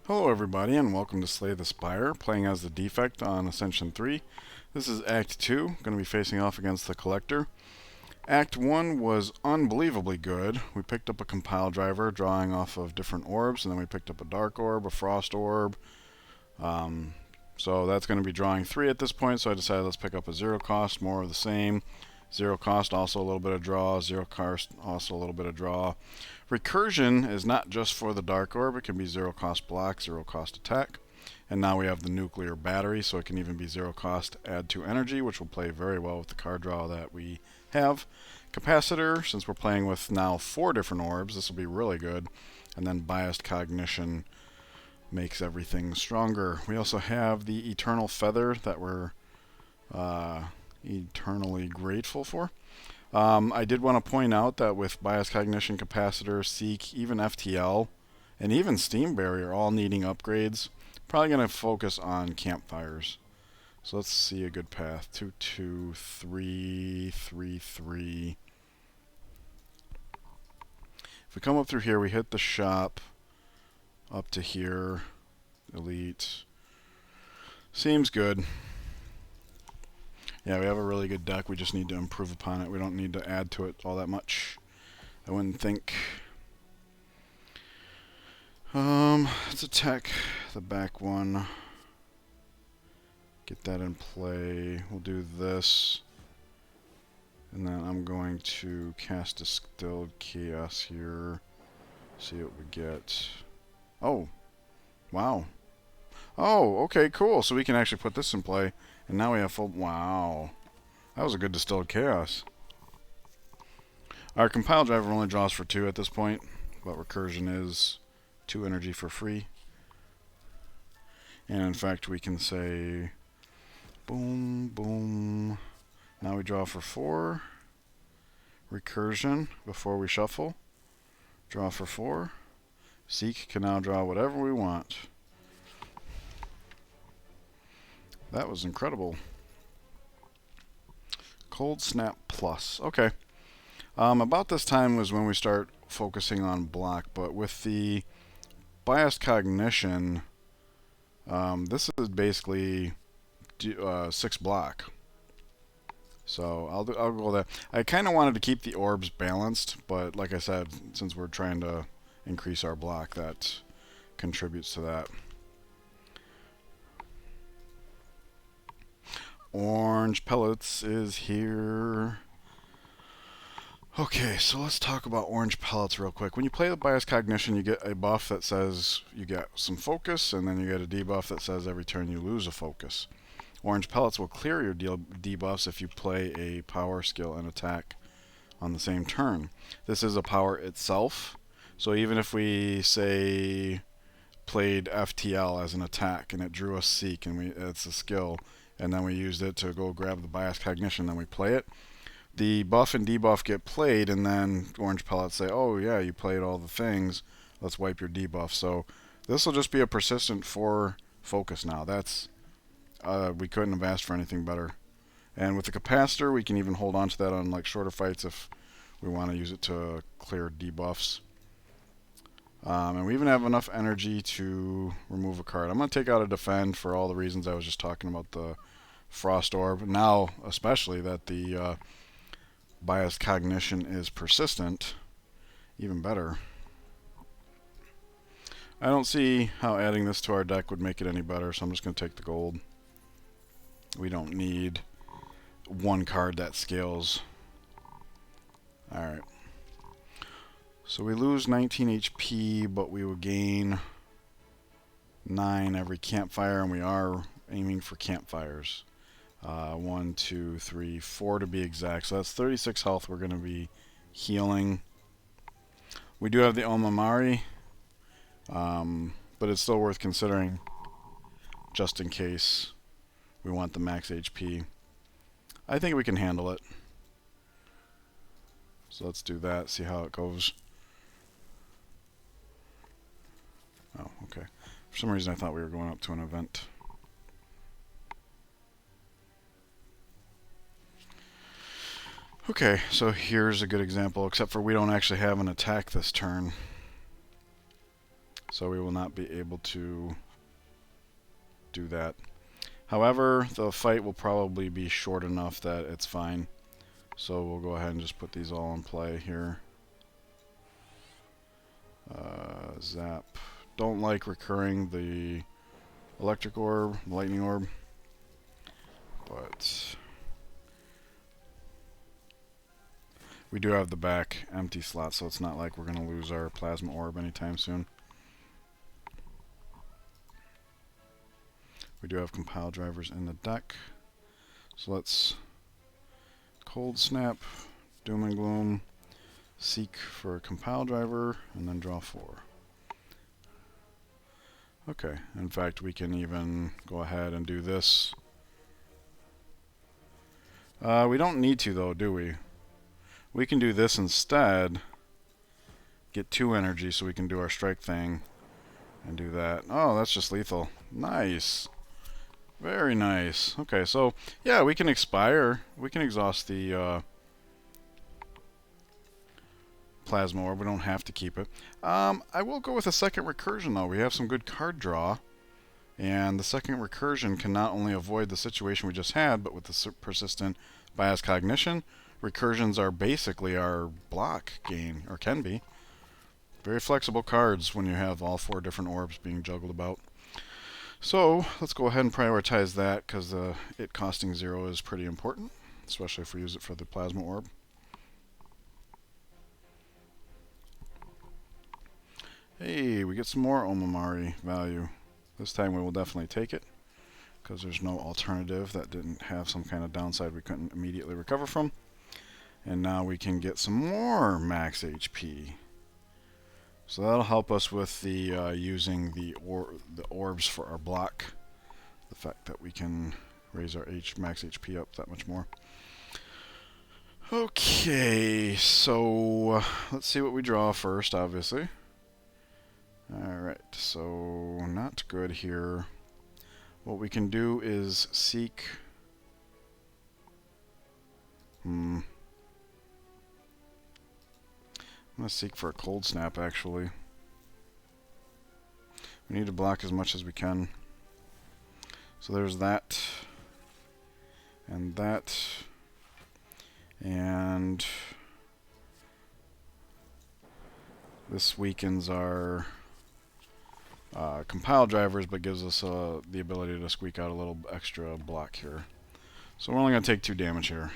Hello everybody and welcome to Slay the Spire, playing as the Defect on Ascension 3. This is Act 2, going to be facing off against the Collector. Act 1 was unbelievably good. We picked up a compile driver drawing off of different orbs, and then we picked up a dark orb, a frost orb. So that's going to be drawing 3 at this point, so I decided let's pick up a zero cost, more of the same. Zero cost, also a little bit of draw. Zero cost, also a little bit of draw. Recursion is not just for the dark orb. It can be zero cost block, zero cost attack. And now we have the nuclear battery, so it can even be zero cost add 2 energy, which will play very well with the card draw that we have. Capacitor, since we're playing with now 4 different orbs, this will be really good. And then biased cognition makes everything stronger. We also have the eternal feather that we're eternally grateful for. I did want to point out that with bias cognition, capacitor, seek, even FTL, and even steam barrier all needing upgrades, probably going to focus on campfires. So let's see a good path. 2, 2, 3, 3, 3. If we come up through here, we hit the shop up to here. Elite. Seems good. Yeah, we have a really good deck. We just need to improve upon it. We don't need to add to it all that much, I wouldn't think. Let's attack the back one. Get that in play. We'll do this. And then I'm going to cast Distilled Chaos here. See what we get. Oh. Wow. Oh, okay, cool. So we can actually put this in play. And now we have full... Wow. That was a good Distilled Chaos. Our compile driver only draws for 2 at this point, but recursion is 2 energy for free. And in fact, we can say... Boom, boom. Now we draw for 4. Recursion before we shuffle. Draw for 4. Seek can now draw whatever we want. That was incredible. Cold Snap Plus. Okay. About this time was when we start focusing on block, but with the biased cognition, this is basically 6 block. So I'll go there. I kind of wanted to keep the orbs balanced, but like I said, since we're trying to increase our block, that contributes to that. Orange Pellets is here. Okay, so let's talk about Orange Pellets real quick. When you play the Bias Cognition, you get a buff that says you get some focus, and then you get a debuff that says every turn you lose a focus. Orange Pellets will clear your debuffs if you play a power, skill, and attack on the same turn. This is a power itself, so even if we, say, played FTL as an attack, and it drew a Seek, and it's a skill, and then we used it to go grab the bias cognition, then we play it. The buff and debuff get played, and then Orange Pellets say, oh yeah, you played all the things, let's wipe your debuff. So this will just be a persistent 4 focus now. That's we couldn't have asked for anything better. And with the capacitor, we can even hold on to that on like shorter fights if we want to use it to clear debuffs. And we even have enough energy to remove a card. I'm going to take out a Defend for all the reasons I was just talking about, the Frost Orb. Now, especially that the Biased Cognition is persistent. Even better. I don't see how adding this to our deck would make it any better, so I'm just going to take the gold. We don't need 1 card that scales. Alright. So we lose 19 HP, but we will gain 9 every campfire, and we are aiming for campfires. 1, 2, 3, 4 to be exact. So that's 36 health we're going to be healing. We do have the Omamari, but it's still worth considering just in case we want the max HP. I think we can handle it. So let's do that, see how it goes. Oh, okay. For some reason I thought we were going up to an event. Okay, so here's a good example, except for we don't actually have an attack this turn. so we will not be able to do that. However, the fight will probably be short enough that it's fine. So we'll go ahead and just put these all in play here. Zap. Don't like recurring the electric orb, lightning orb, but we do have the back empty slot, so it's not like we're going to lose our plasma orb anytime soon. We do have compile drivers in the deck, so let's cold snap, doom and gloom, seek for a compile driver, and then draw 4. Okay, in fact we can even go ahead and do this. We don't need to though, do we? We can do this instead, get 2 energy so we can do our strike thing, and do that. Oh, that's just lethal. Nice. Very nice. Okay, so yeah, we can expire. We can exhaust the plasma orb. We don't have to keep it. I will go with a second recursion though. We have some good card draw, and the second recursion can not only avoid the situation we just had, but with the persistent bias cognition, recursions are basically our block gain, or can be. Very flexible cards when you have all 4 different orbs being juggled about. So let's go ahead and prioritize that, because it costing 0 is pretty important, especially if we use it for the plasma orb. Hey, we get some more Omamari value. This time we will definitely take it, because there's no alternative that didn't have some kind of downside we couldn't immediately recover from. And now we can get some more max HP. So that'll help us with the using the orbs for our block. The fact that we can raise our max HP up that much more. Okay, so let's see what we draw first, obviously. Alright, so not good here. What we can do is seek... I'm going to seek for a cold snap, actually. We need to block as much as we can. So there's that. And that. And this weakens our compile drivers, but gives us the ability to squeak out a little extra block here. So we're only going to take 2 damage here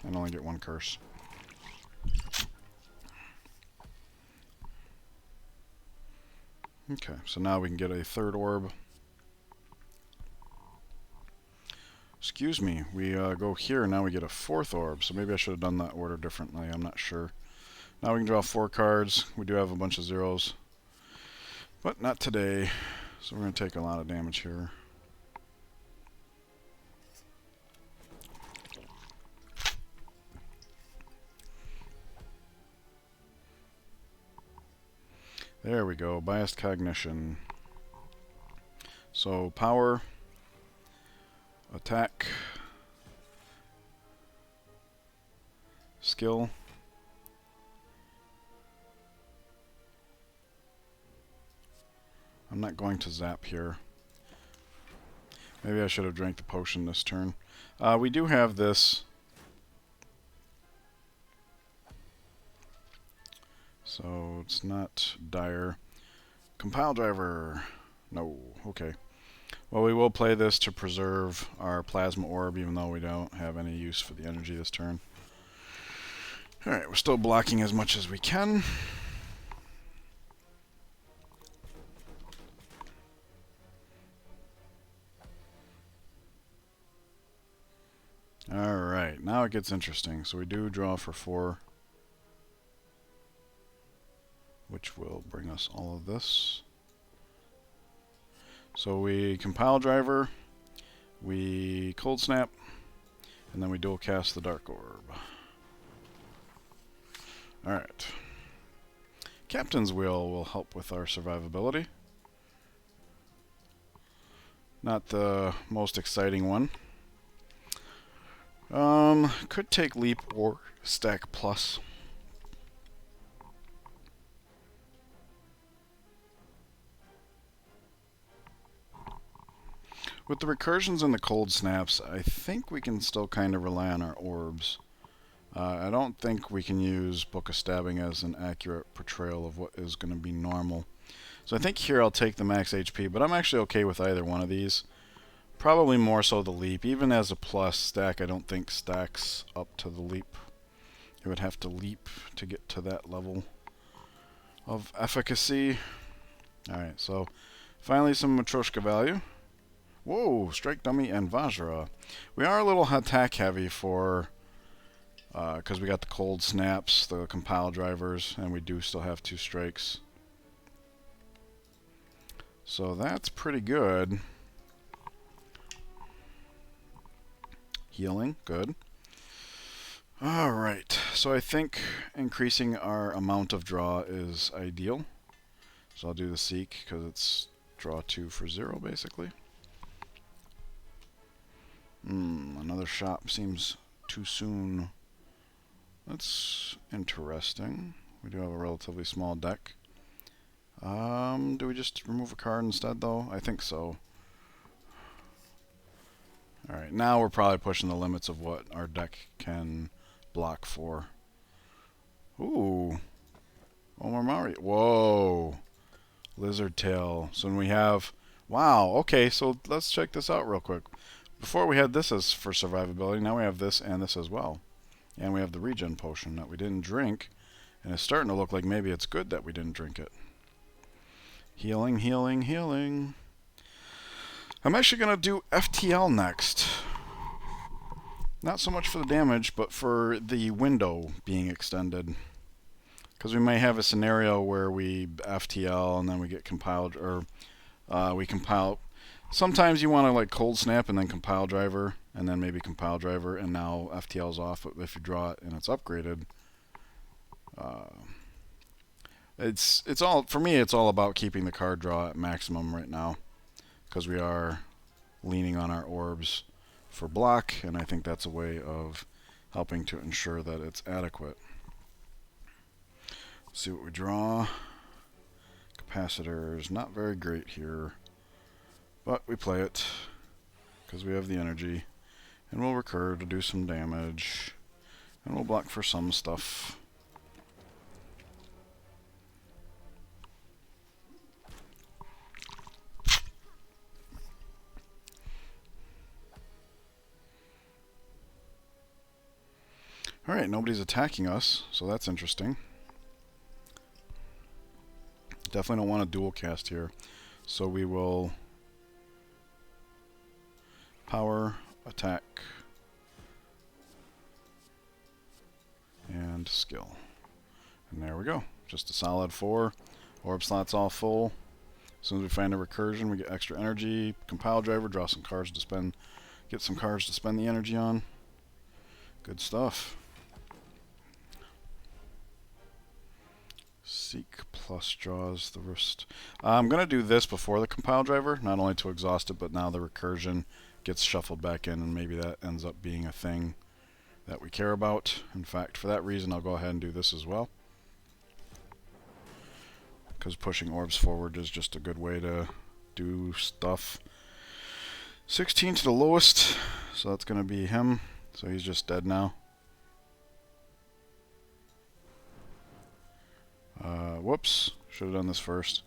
and only get 1 curse. Okay, so now we can get a 3rd orb. Excuse me, we go here and now we get a 4th orb, so maybe I should have done that order differently, I'm not sure. Now we can draw 4 cards. We do have a bunch of zeros, but not today, so we're going to take a lot of damage here. There we go, biased cognition. So power, attack, skill, I'm not going to zap here. Maybe I should have drank the potion this turn. We do have this. So it's not dire. Compile driver. No. Okay. Well, we will play this to preserve our plasma orb, even though we don't have any use for the energy this turn. Alright, we're still blocking as much as we can. Alright, now it gets interesting. So we do draw for 4. Which will bring us all of this. So we compile driver, we cold snap, and then we dual cast the dark orb. Alright. Captain's Wheel will help with our survivability. Not the most exciting one. Could take leap or stack plus. With the recursions and the cold snaps, I think we can still kind of rely on our orbs. I don't think we can use Book of Stabbing as an accurate portrayal of what is going to be normal. So I think here I'll take the max HP, but I'm actually okay with either one of these. Probably more so the leap. Even as a plus stack, I don't think stacks up to the leap. You would have to leap to get to that level of efficacy. Alright, so finally some Matryoshka value. Whoa, Strike Dummy and Vajra. We are a little attack heavy for... because we got the cold snaps, the compile drivers, and we do still have 2 strikes. So that's pretty good. Healing, good. Alright, so I think increasing our amount of draw is ideal. So I'll do the Seek, because it's draw 2 for 0, basically. Another shop seems too soon. That's interesting. We do have a relatively small deck. Do we just remove a card instead, though? I think so. Alright, now we're probably pushing the limits of what our deck can block for. Ooh. Omar Mari. Whoa. Lizard Tail. So when we have... Wow, okay, so let's check this out real quick. Before we had this as for survivability, now we have this and this as well. And we have the regen potion that we didn't drink, and it's starting to look like maybe it's good that we didn't drink it. Healing, healing, healing. I'm actually going to do FTL next. Not so much for the damage, but for the window being extended. Because we may have a scenario where we FTL and then we get compiled, or we compile. Sometimes you want to like cold snap and then compile driver, and then maybe compile driver, and now FTL's off. But if you draw it and it's upgraded, it's all, for me, it's all about keeping the card draw at maximum right now, because we are leaning on our orbs for block, and I think that's a way of helping to ensure that it's adequate. Let's see what we draw. Capacitors, not very great here. But we play it, because we have the energy. And we'll recur to do some damage. And we'll block for some stuff. Alright, nobody's attacking us, so that's interesting. Definitely don't want a dual cast here. So we will... Power, attack, and skill. And there we go. Just a solid 4. Orb slots all full. As soon as we find a recursion, we get extra energy. Compile driver, draw some cards to spend. Get some cards to spend the energy on. Good stuff. Seek plus draws the wrist. I'm going to do this before the compile driver, not only to exhaust it, but now the recursion gets shuffled back in, and maybe that ends up being a thing that we care about. In fact, for that reason, I'll go ahead and do this as well, because pushing orbs forward is just a good way to do stuff. 16 to the lowest, so that's going to be him. So he's just dead now. Whoops, should have done this first.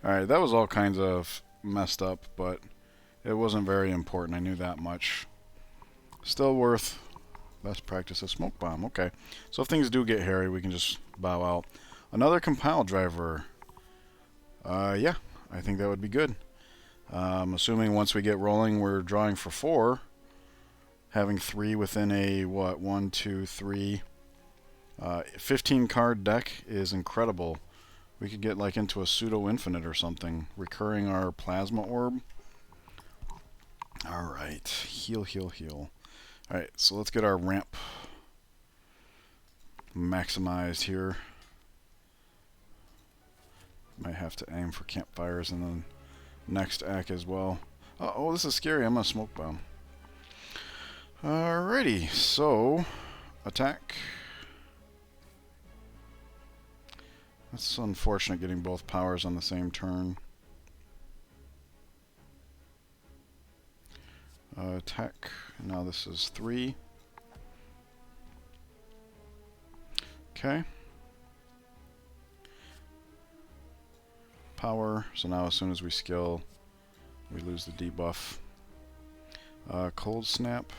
Alright, that was all kinds of messed up, but it wasn't very important. I knew that much. Still worth best practice. A smoke bomb. Okay. So if things do get hairy, we can just bow out. Another compile driver. Yeah, I think that would be good. Assuming once we get rolling, we're drawing for 4. Having 3 within a, what, 1, 2, 3, 15 card deck is incredible. We could get like into a pseudo infinite or something, recurring our plasma orb. Alright, heal, heal, heal. Alright, so let's get our ramp maximized here. Might have to aim for campfires in the next act as well. Oh, this is scary. I'm gonna smoke bomb. Alrighty, so attack. That's unfortunate getting both powers on the same turn. Attack. Now this is 3. Okay. Power. So now as soon as we skill, we lose the debuff. Cold Snap.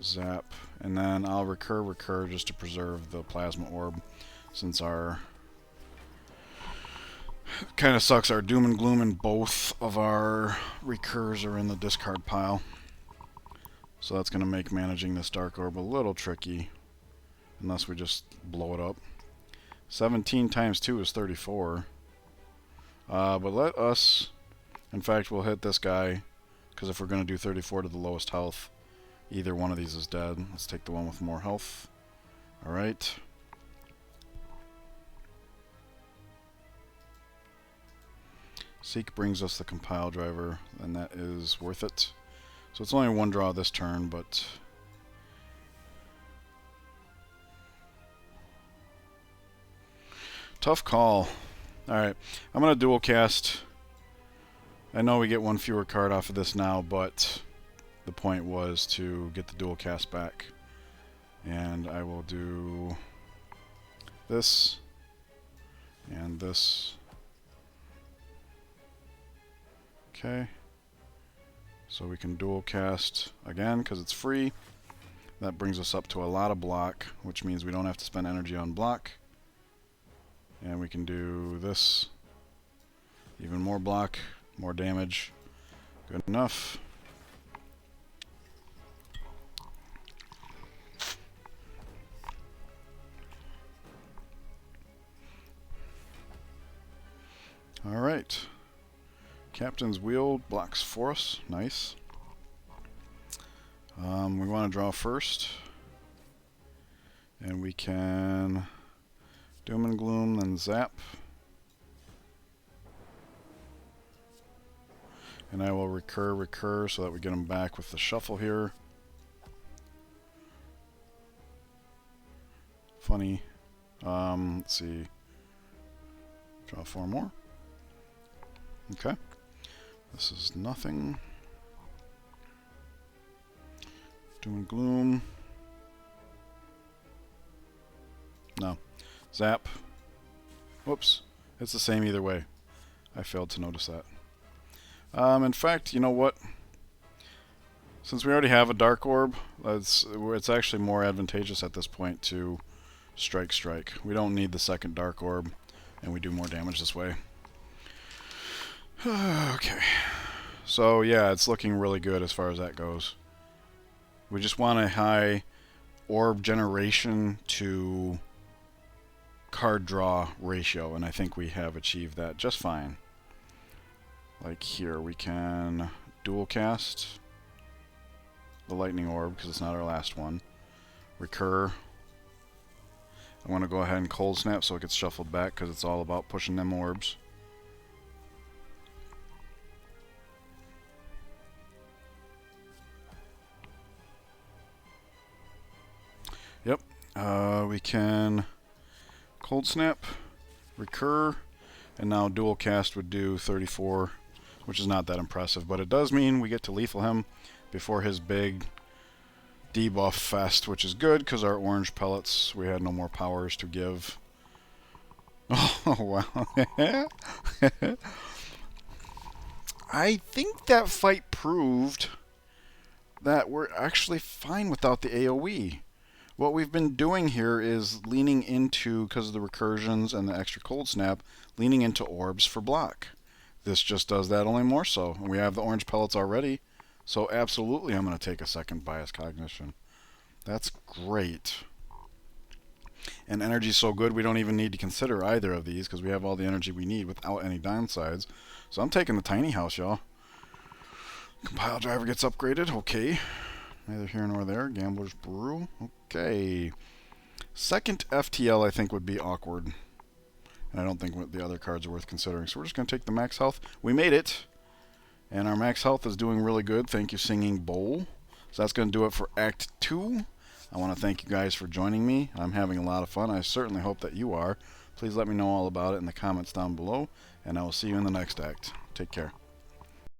Zap. And then I'll recur just to preserve the Plasma Orb, since our... kind of sucks, our Doom and Gloom and both of our recurs are in the discard pile. So that's going to make managing this Dark Orb a little tricky, unless we just blow it up. 17 times 2 is 34. But let us... in fact, we'll hit this guy, because if we're going to do 34 to the lowest health, either one of these is dead. Let's take the one with more health. Alright. Seek brings us the compile driver, and that is worth it. So it's only one draw this turn, but... tough call. Alright, I'm going to dual cast. I know we get one fewer card off of this now, but the point was to get the dual cast back. And I will do this and this. Okay. So we can dual cast again because it's free. That brings us up to a lot of block, which means we don't have to spend energy on block. And we can do this. Even more block, more damage. Good enough. Alright. Captain's Wheel blocks for us. Nice. We want to draw first. And we can Doom and Gloom, then Zap. And I will recur so that we get them back with the shuffle here. Funny. Let's see. Draw 4 more. Okay. This is nothing. Doom and Gloom. No. Zap. Whoops. It's the same either way. I failed to notice that. In fact, you know what? Since we already have a Dark Orb, it's actually more advantageous at this point to strike. We don't need the second Dark Orb, and we do more damage this way. Okay. So yeah, it's looking really good as far as that goes. We just want a high orb generation to card draw ratio, and I think we have achieved that just fine. Like here, we can dual cast the Lightning Orb because it's not our last one. Recur. I want to go ahead and Cold Snap so it gets shuffled back because it's all about pushing them orbs. Yep. We can Cold Snap, recur, and now dual cast would do 34, which is not that impressive, but it does mean we get to lethal him before his big debuff fest, which is good because our orange pellets, we had no more powers to give. Oh, wow. I think that fight proved that we're actually fine without the AoE. What we've been doing here is leaning into, because of the recursions and the extra cold snap, leaning into orbs for block. This just does that only more so. And we have the orange pellets already, so absolutely I'm going to take a second bias cognition. That's great. And energy's so good we don't even need to consider either of these because we have all the energy we need without any downsides. So I'm taking the tiny house, y'all. Compile driver gets upgraded. Okay. Neither here nor there. Gambler's Brew. Okay. Second FTL I think would be awkward. And I don't think the other cards are worth considering. So we're just going to take the max health. We made it. And our max health is doing really good. Thank you, Singing Bowl. So that's going to do it for Act 2. I want to thank you guys for joining me. I'm having a lot of fun. I certainly hope that you are. Please let me know all about it in the comments down below, and I will see you in the next act. Take care.